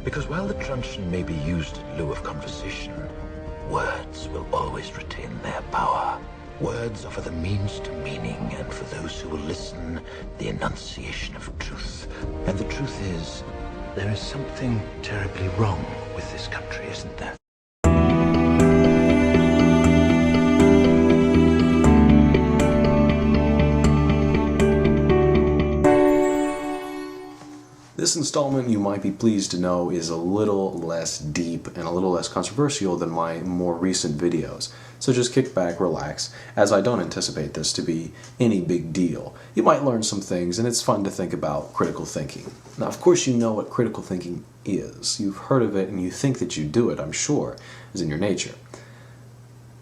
Because while the truncheon may be used in lieu of conversation, words will always retain their power. Words offer the means to meaning, and for those who will listen, the enunciation of truth. And the truth is, there is something terribly wrong with this country, isn't there? This installment, you might be pleased to know, is a little less deep and a little less controversial than my more recent videos. So just kick back, relax, as I don't anticipate this to be any big deal. You might learn some things, and it's fun to think about critical thinking. Now, of course, you know what critical thinking is. You've heard of it, and you think that you do it, I'm sure, is in your nature.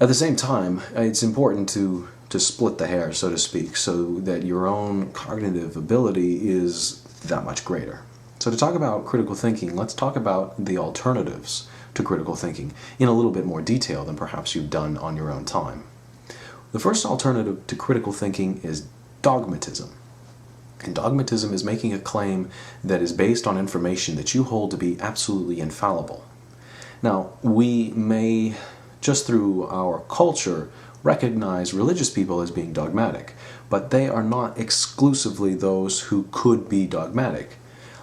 At the same time, it's important to split the hair, so to speak, so that your own cognitive ability is that much greater. So to talk about critical thinking, let's talk about the alternatives to critical thinking in a little bit more detail than perhaps you've done on your own time. The first alternative to critical thinking is dogmatism. And dogmatism is making a claim that is based on information that you hold to be absolutely infallible. Now, we may, just through our culture, recognize religious people as being dogmatic, but they are not exclusively those who could be dogmatic.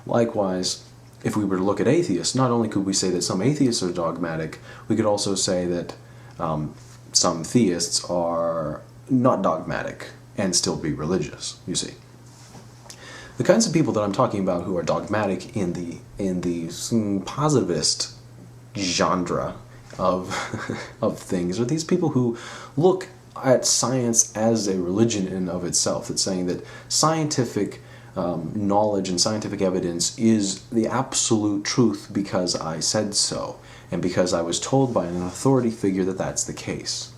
Likewise, if we were to look at atheists, not only could we say that some atheists are dogmatic, we could also say that some theists are not dogmatic and still be religious, you see. The kinds of people that I'm talking about who are dogmatic in the positivist genre of things are these people who look at science as a religion in and of itself. It's saying that scientific knowledge and scientific evidence is the absolute truth because I said so, and because I was told by an authority figure that that's the case.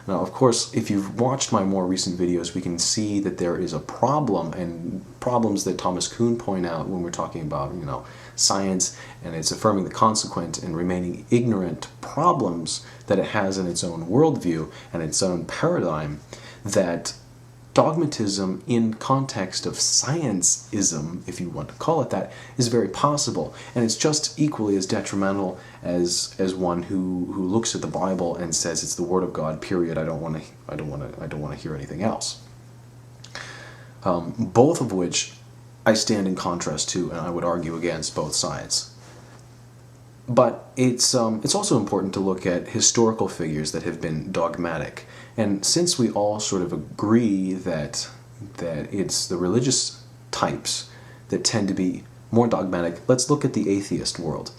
Now, of course, if you've watched my more recent videos, we can see that there is a problem, and problems that Thomas Kuhn point out when we're talking about, science and its affirming the consequent and remaining ignorant problems that it has in its own worldview and its own paradigm, that dogmatism in context of science-ism, if you want to call it that, is very possible, and it's just equally as detrimental as one who looks at the Bible and says it's the Word of God. Period. I don't want to hear anything else. Both of which I stand in contrast to, and I would argue against both sides. But it's also important to look at historical figures that have been dogmatic. And since we all sort of agree that it's the religious types that tend to be more dogmatic, let's look at the atheist world.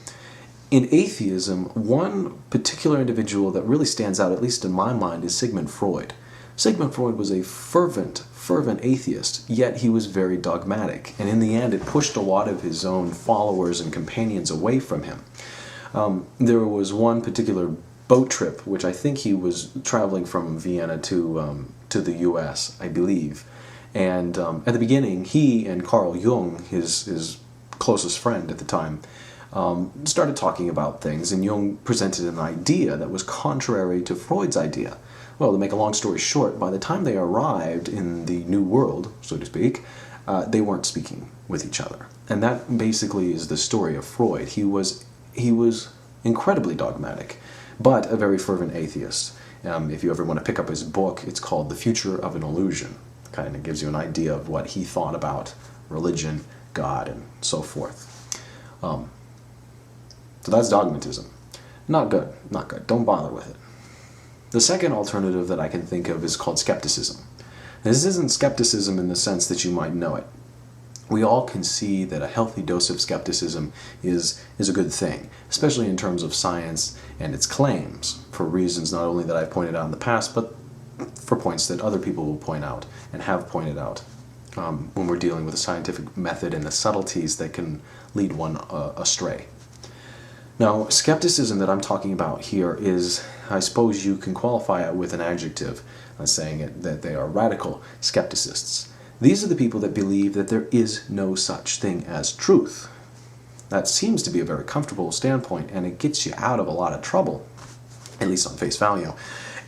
In atheism, one particular individual that really stands out, at least in my mind, is Sigmund Freud. Sigmund Freud was a fervent atheist, yet he was very dogmatic. And in the end, it pushed a lot of his own followers and companions away from him. There was one particular boat trip, which I think he was traveling from Vienna to the U.S., I believe. And at the beginning, he and Carl Jung, his closest friend at the time, started talking about things, and Jung presented an idea that was contrary to Freud's idea. Well, to make a long story short, by the time they arrived in the New World, so to speak, they weren't speaking with each other. And that basically is the story of Freud. He was incredibly dogmatic, but a very fervent atheist. If you ever want to pick up his book, it's called The Future of an Illusion. Kind of gives you an idea of what he thought about religion, God, and so forth. So that's dogmatism. Not good, not good. Don't bother with it. The second alternative that I can think of is called skepticism. This isn't skepticism in the sense that you might know it. We all can see that a healthy dose of skepticism is a good thing, especially in terms of science and its claims, for reasons not only that I've pointed out in the past, but for points that other people will point out and have pointed out when we're dealing with the scientific method and the subtleties that can lead one astray. Now, skepticism that I'm talking about here is, I suppose you can qualify it with an adjective, saying that they are radical skepticists. These are the people that believe that there is no such thing as truth. That seems to be a very comfortable standpoint, and it gets you out of a lot of trouble, at least on face value.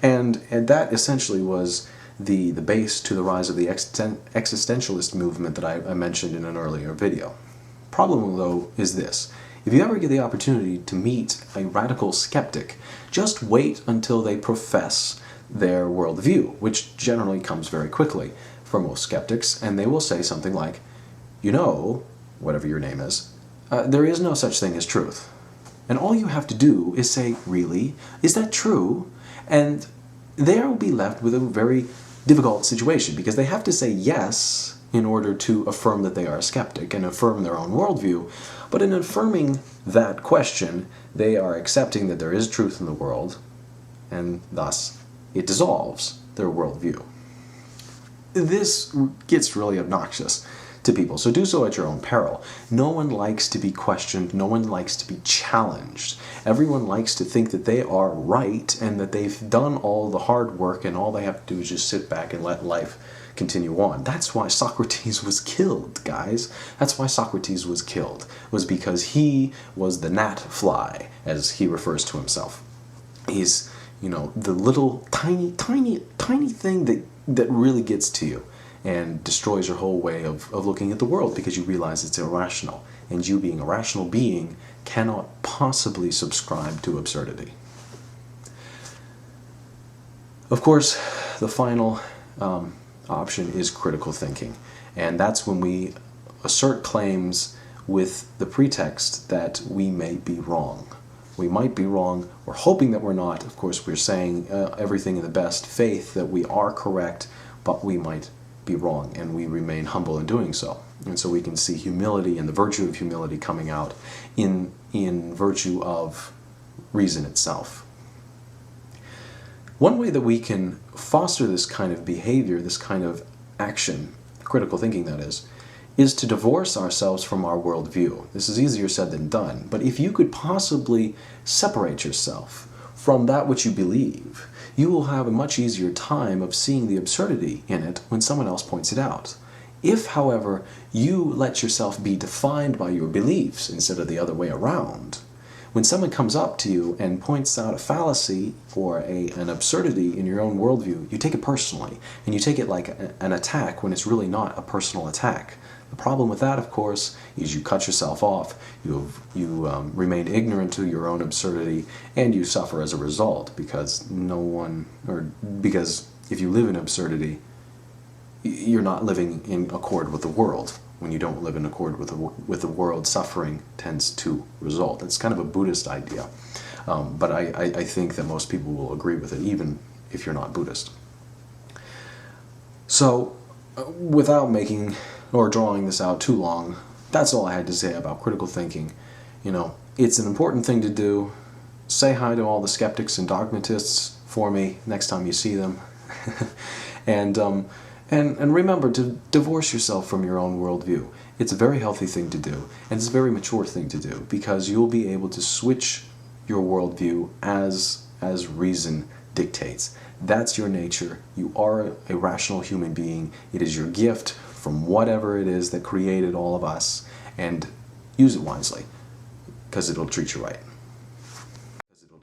And that essentially was the base to the rise of the existentialist movement that I mentioned in an earlier video. Problem, though, is this. If you ever get the opportunity to meet a radical skeptic, just wait until they profess their worldview, which generally comes very quickly for most skeptics, and they will say something like, you know, whatever your name is, there is no such thing as truth. And all you have to do is say, really? Is that true? And they will be left with a very difficult situation because they have to say yes in order to affirm that they are a skeptic and affirm their own worldview. But in affirming that question, they are accepting that there is truth in the world, and thus it dissolves their worldview. This gets really obnoxious to people, so do so at your own peril. No one likes to be questioned, no one likes to be challenged. Everyone likes to think that they are right and that they've done all the hard work and all they have to do is just sit back and let life continue on. That's why Socrates was killed, guys. That's why Socrates was killed, was because he was the gnat fly, as he refers to himself. He's, the little tiny thing that really gets to you and destroys your whole way of looking at the world because you realize it's irrational. And you, being a rational being, cannot possibly subscribe to absurdity. Of course, the final option is critical thinking. And that's when we assert claims with the pretext that we may be wrong. We might be wrong. We're hoping that we're not. Of course, we're saying everything in the best faith that we are correct, but we might be wrong, and we remain humble in doing so. And so we can see humility and the virtue of humility coming out in virtue of reason itself. One way that we can foster this kind of behavior, this kind of action, critical thinking that is to divorce ourselves from our worldview. This is easier said than done, but if you could possibly separate yourself from that which you believe, you will have a much easier time of seeing the absurdity in it when someone else points it out. If, however, you let yourself be defined by your beliefs instead of the other way around, when someone comes up to you and points out a fallacy or an absurdity in your own worldview, you take it personally, and you take it like an attack when it's really not a personal attack. The problem with that, of course, is you cut yourself off, you remain ignorant to your own absurdity, and you suffer as a result because because if you live in absurdity, you're not living in accord with the world. When you don't live in accord with the world, suffering tends to result. It's kind of a Buddhist idea, but I think that most people will agree with it, even if you're not Buddhist. So, without making or drawing this out too long, that's all I had to say about critical thinking. It's an important thing to do. Say hi to all the skeptics and dogmatists for me next time you see them. And remember to divorce yourself from your own worldview. It's a very healthy thing to do, and it's a very mature thing to do, because you'll be able to switch your worldview as reason dictates. That's your nature. You are a rational human being. It is your gift from whatever it is that created all of us, and use it wisely, because it'll treat you right.